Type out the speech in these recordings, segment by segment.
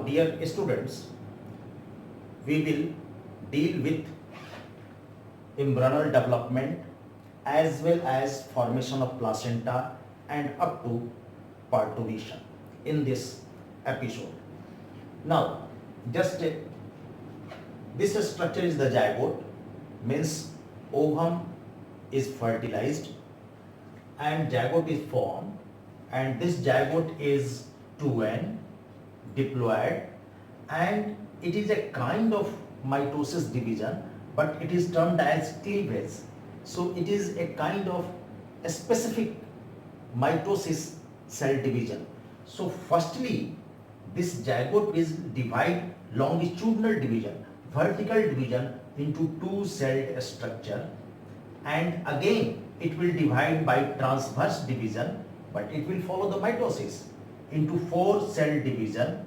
dear students, we will deal with embryonal development as well as formation of placenta and up to parturition in this episode. Now, just this structure is the zygote, means ovum is fertilized and zygote is formed, and this zygote is 2n diploid, and it is a kind of mitosis division, but it is termed as cleavage. So it is a kind of a specific mitosis cell division. So firstly, this zygote is divide longitudinal division, vertical division into two-celled structure, and again it will divide by transverse division, but it will follow the mitosis into four-cell division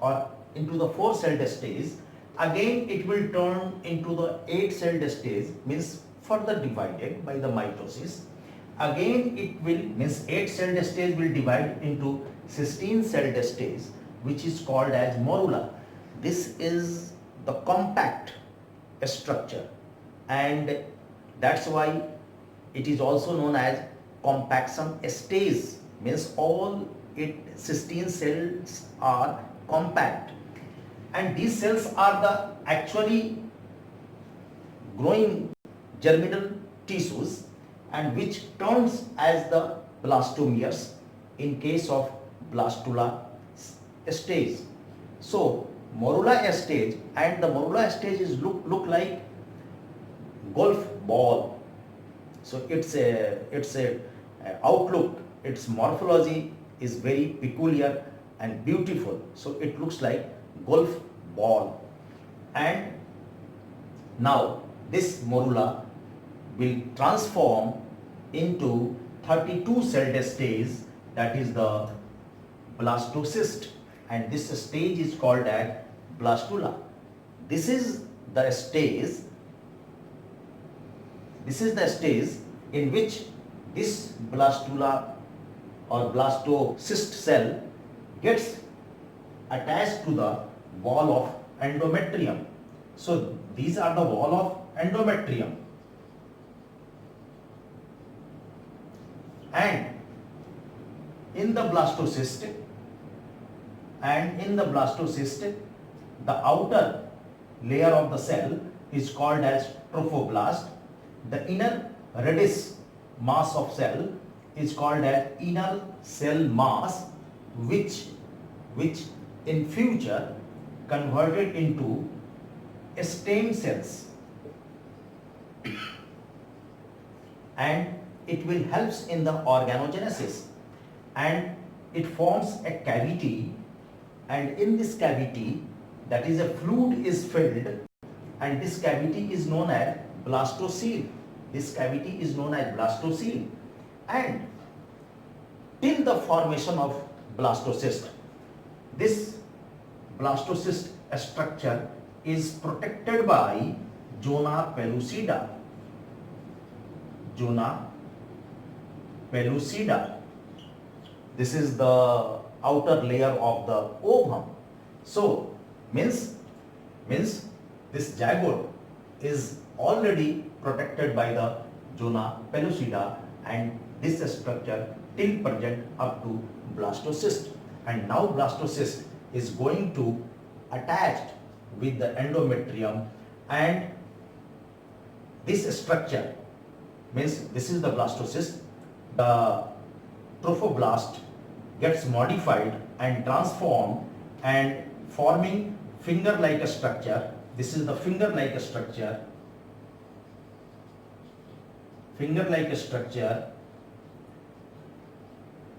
or into the four-celled stage. Again it will turn into the eight-celled stage, means further divided by the mitosis. Again it will, means eight-celled stage will divide into 16-celled stage, which is called as morula. This is the compact structure, and that's why it is also known as compaction stage, means all 16 cells are compact, and these cells are the actually growing germinal tissues, and which turns as the blastomeres in case of blastula stage. So morula stage, and the morula stage is look like golf ball. So its a outlook, its morphology is very peculiar and beautiful. So it looks like golf ball. And now this morula will transform into 32-celled stage, that is the blastocyst, and this stage is called as blastula. This is the stage in which this blastula or blastocyst cell gets attached to the wall of endometrium. So these are the wall of endometrium, and in the blastocyst, the outer layer of the cell is called as trophoblast. The inner reddish mass of cell is called as inner cell mass, which in future converted into stem cells, and it will helps in the organogenesis, and it forms a cavity, and in this cavity, that is a fluid is filled, and this cavity is known as blastocele. This cavity is known as blastocele, and till the formation of blastocyst, this blastocyst structure is protected by zona pellucida. Zona pellucida. This is the outer layer of the ovum. So means this zygote is already protected by the zona pellucida, and this structure till present up to blastocyst, and now blastocyst is going to attached with the endometrium, and this structure means this is the blastocyst. The trophoblast gets modified and transformed and forming finger-like structure. This is the finger-like structure.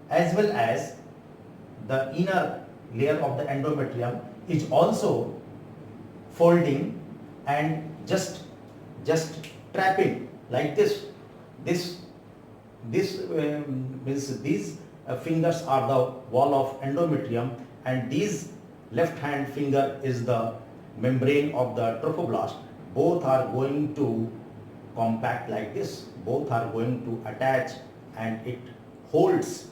As well as the inner layer of the endometrium is also folding and just trapping like this. Means these fingers are the wall of endometrium, and these left hand finger is the membrane of the trophoblast. Both are going to compact like this. Both are going to attach, and it holds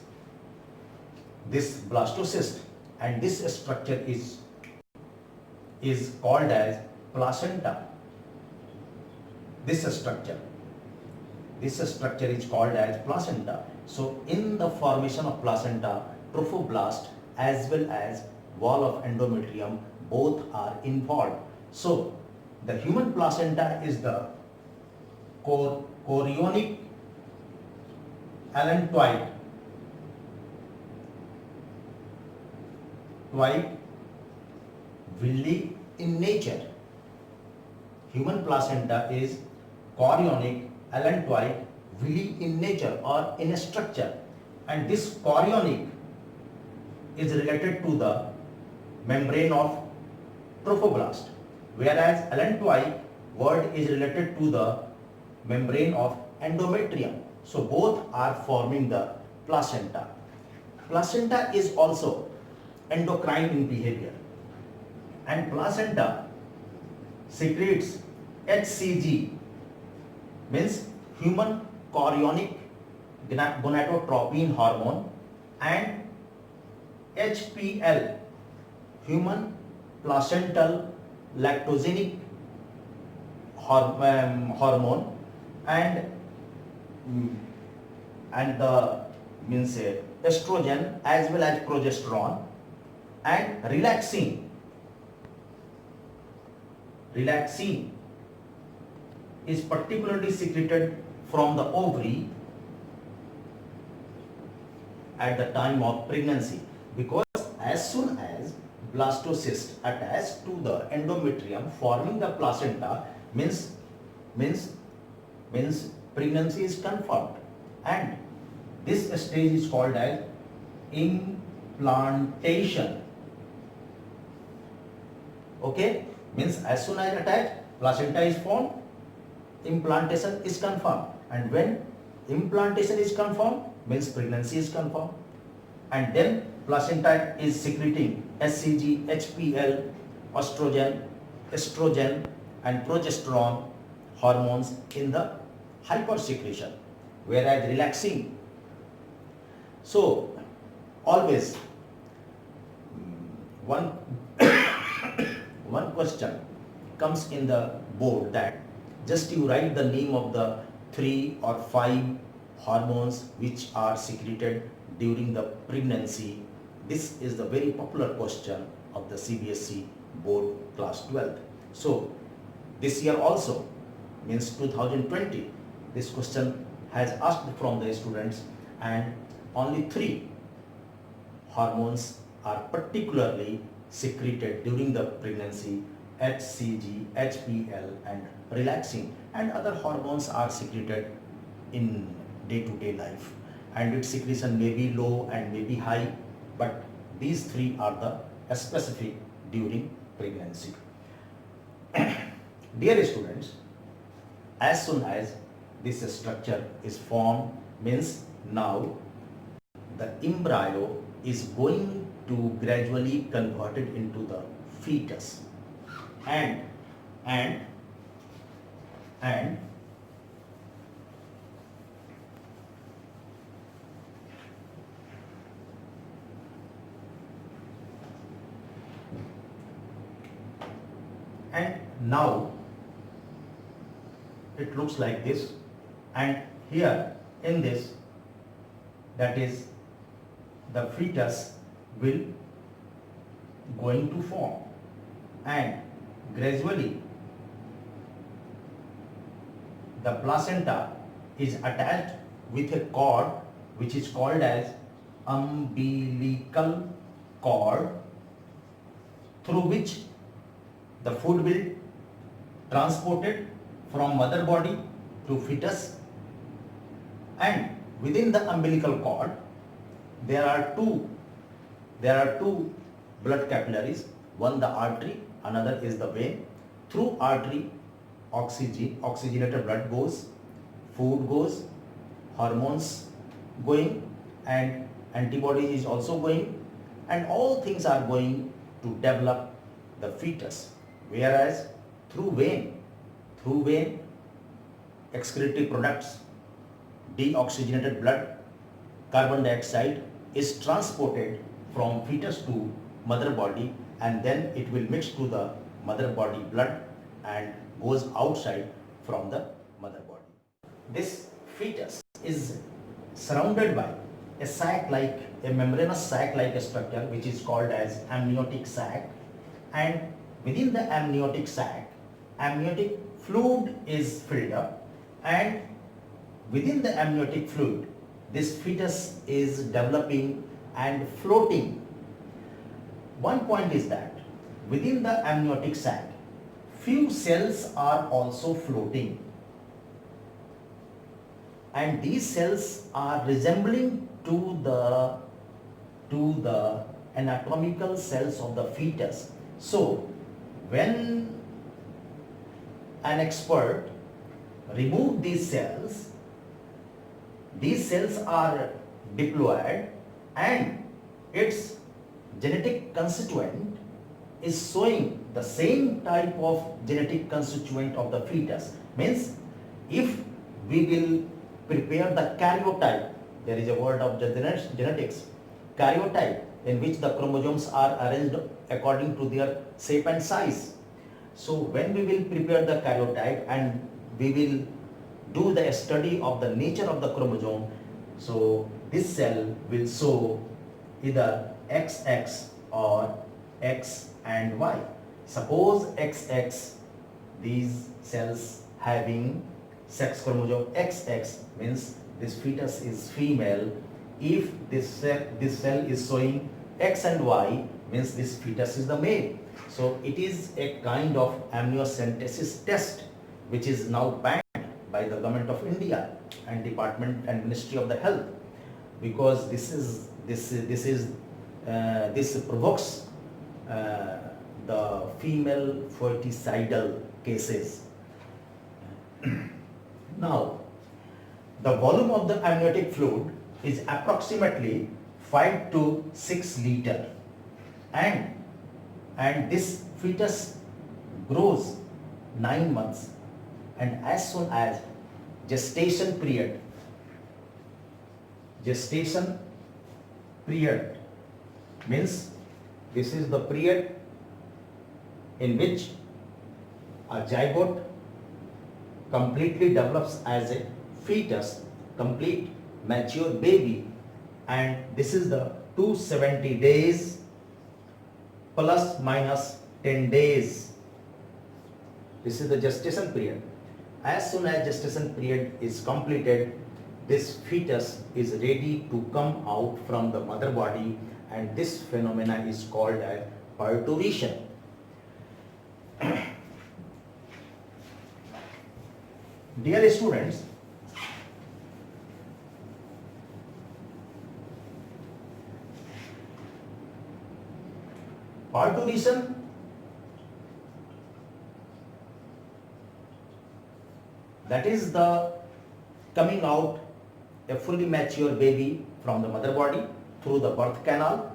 this blastocyst. and this structure is called as placenta. This structure is called as placenta. So in the formation of placenta, trophoblast as well as wall of endometrium both are involved. So the human placenta is the chorionic allantoid villi in nature. Human placenta is chorionic allantoid villi in nature or in a structure, and this chorionic is related to the membrane of trophoblast, whereas allantoid word is related to the membrane of endometrium. So both are forming the placenta. Placenta is also endocrine in behavior, and placenta secretes HCG, means human chorionic gonadotropin hormone, and HPL, human placental lactogenic hormone, and the means estrogen as well as progesterone, and relaxin is particularly secreted from the ovary at the time of pregnancy, because as soon as blastocyst attached to the endometrium forming the placenta means pregnancy is confirmed, and this stage is called as implantation. Okay, means as soon as attached, placenta is formed, implantation is confirmed, and when implantation is confirmed means pregnancy is confirmed, and then placenta is secreting HCG, HPL, estrogen and progesterone hormones in the hypersecretion, whereas relaxing. So always one question comes in the board that just you write the name of the 3 or 5 hormones which are secreted during the pregnancy. This is the very popular question of the CBSE board class 12th. So this year also, means 2020, this question has asked from the students, and only 3 hormones are particularly secreted during the pregnancy: HCG, HPL and relaxin, and other hormones are secreted in day-to-day life, and its secretion may be low and may be high, but these 3 are the specific during pregnancy. Dear students, as soon as this structure is formed, means now the embryo is going to gradually converted into the fetus, and now it looks like this, and here in this, that is the fetus will going to form, and gradually the placenta is attached with a cord which is called as umbilical cord, through which the food will transported from mother body to fetus, and within the umbilical cord there are two blood capillaries, one the artery, another is the vein. Through artery, oxygenated blood goes, food goes, hormones going, and antibodies is also going, and all things are going to develop the fetus. Whereas through vein, excretory products, deoxygenated blood, carbon dioxide is transported from fetus to mother body, and then it will mix to the mother body blood and goes outside from the mother body. This fetus is surrounded by a sac like a membranous sac like a structure which is called as amniotic sac, and within the amniotic sac amniotic fluid is filled up, and within the amniotic fluid this fetus is developing and floating. One point is that within the amniotic sac few cells are also floating, and these cells are resembling to the anatomical cells of the fetus. So when an expert remove these cells are diploid, and its genetic constituent is showing the same type of genetic constituent of the fetus. Means if we will prepare the karyotype, there is a word of genetics, karyotype, in which the chromosomes are arranged according to their shape and size. So when we will prepare the karyotype and we will do the study of the nature of the chromosome, so this cell will show either XX or X and Y. Suppose XX, these cells having sex chromosome XX, means this fetus is female. If this cell is showing X and Y, means this fetus is the male. So it is a kind of amniocentesis test which is now banned by the government of India and Department and Ministry of the Health, because this provokes the female foetucidal cases. Now, the volume of the amniotic fluid is approximately 5 to 6 liter, and this fetus grows 9 months, and as soon as gestation period means this is the period in which a zygote completely develops as a fetus, complete mature baby, and this is the 270 days plus minus 10 days. This is the gestation period. As soon as gestation period is completed, this fetus is ready to come out from the mother body, and this phenomena is called as parturition. Dear students, parturition that is the coming out a fully mature baby from the mother body through the birth canal,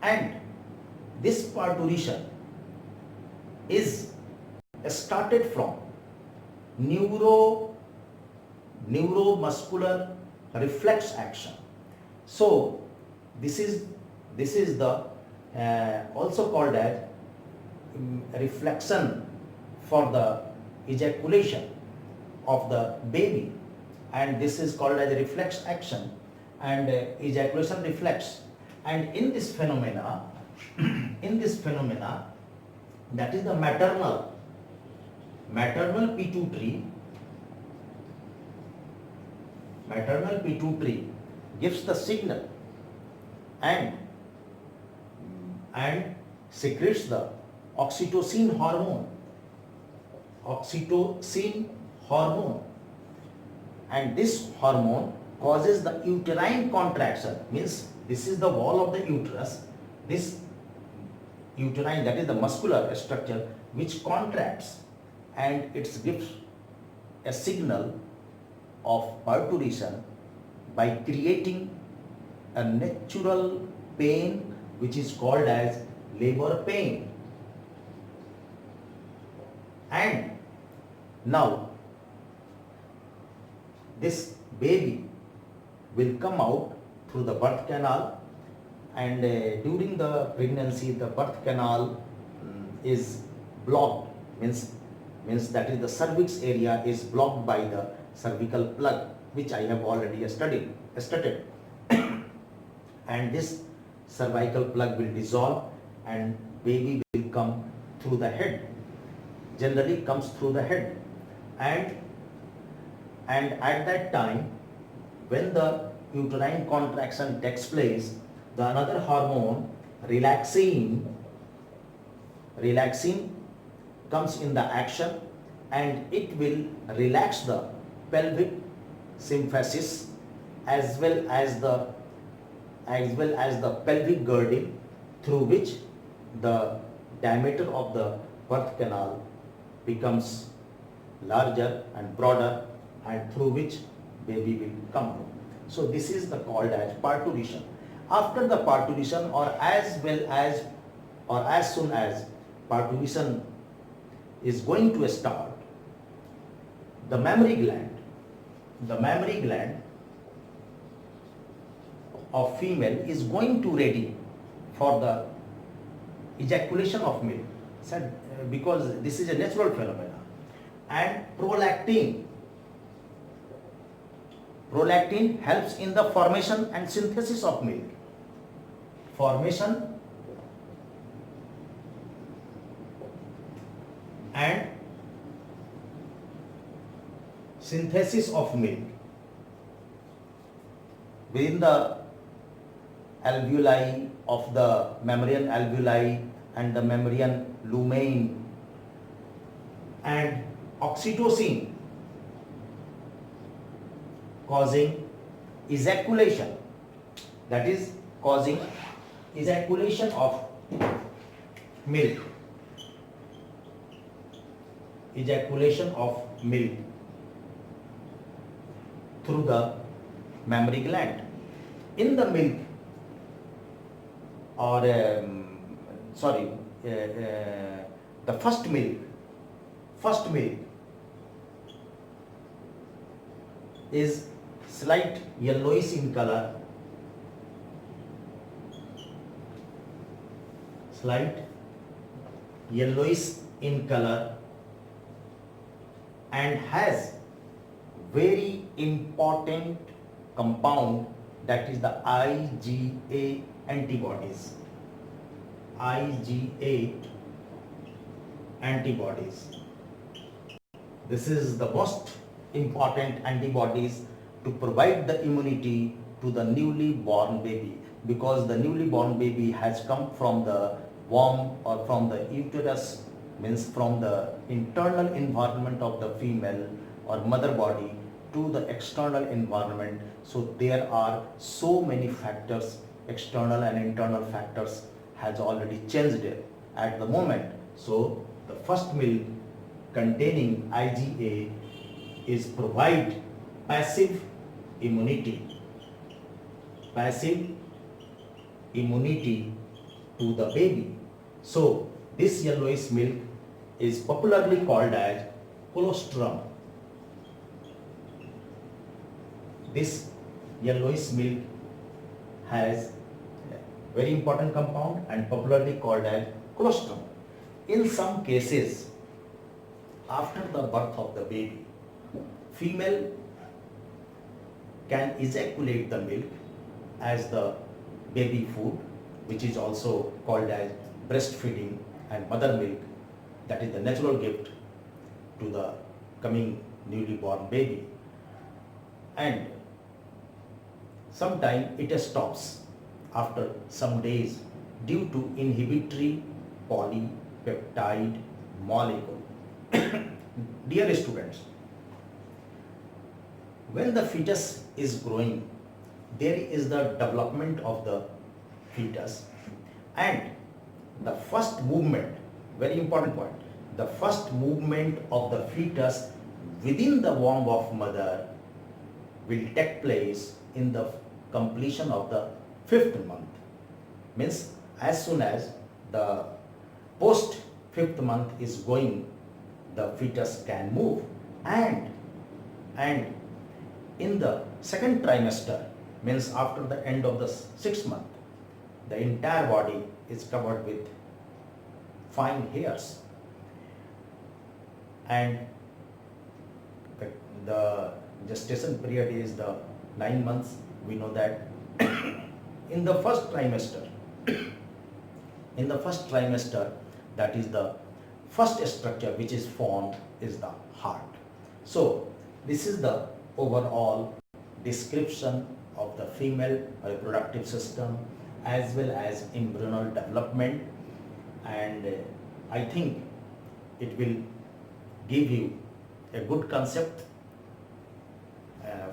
and this parturition is started from neuromuscular reflex action. So this is the also called as reflection for the ejaculation of the baby, and this is called as reflex action and ejaculation reflex. And in this phenomena that is the maternal pituitary gives the signal and secretes the oxytocin hormone, and this hormone causes the uterine contraction. Means this is the wall of the uterus, this uterine, that is the muscular structure which contracts, and it gives a signal of parturition by creating a natural pain which is called as labor pain. And now this baby will come out through the birth canal, and during the pregnancy the birth canal is blocked, means that is the cervix area is blocked by the cervical plug, which I have already stated. And this cervical plug will dissolve and baby will come through the head, generally comes through the head, and at that time when the uterine contraction takes place, the another hormone relaxin comes in the action, and it will relax the pelvic symphysis as well as the pelvic girdle, through which the diameter of the birth canal becomes larger and broader, and through which baby will come. So this is the called as parturition. After the parturition, or as soon as parturition is going to start, the mammary gland of female is going to ready for the ejaculation of milk, because this is a natural phenomenon. And prolactin helps in the formation and synthesis of milk. Formation and synthesis of milk within the alveoli of the mammalian alveoli and the mammalian lumen, and oxytocin causing ejaculation, that is causing ejaculation of milk, through the mammary gland. In the milk, or the first milk is slight yellowish in color, and has very important compound, that is the IgA antibodies. This is the most important antibodies to provide the immunity to the newly born baby, because the newly born baby has come from the womb or from the uterus, means from the internal environment of the female or mother body to the external environment. So there are so many factors, external and internal factors has already changed at the moment. So the first milk containing IgA is provide passive immunity to the baby. So this yellowish milk is popularly called as colostrum. This yellowish milk has a very important compound and popularly called as colostrum. In some cases, after the birth of the baby, female can ejaculate the milk as the baby food, which is also called as breastfeeding and mother milk, that is the natural gift to the coming newly born baby. And sometime it stops after some days due to inhibitory polypeptide molecule. Dear students, when the fetus is growing, there is the development of the fetus, and the first movement, very important point, the first movement of the fetus within the womb of mother will take place in the completion of the 5th month. Means as soon as the post 5th month is going, the fetus can move, and in the second trimester, means after the end of the 6th month, the entire body is covered with fine hairs, and the gestation period is the 9 months. We know that in the first trimester, that is the first structure which is formed is the heart. So this is the overall description of the female reproductive system as well as embryonal development, and I think it will give you a good concept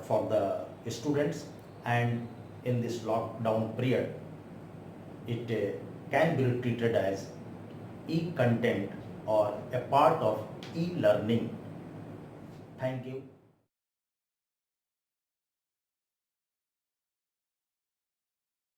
for the students, and in this lockdown period it can be treated as e-content or a part of e-learning. Thank you.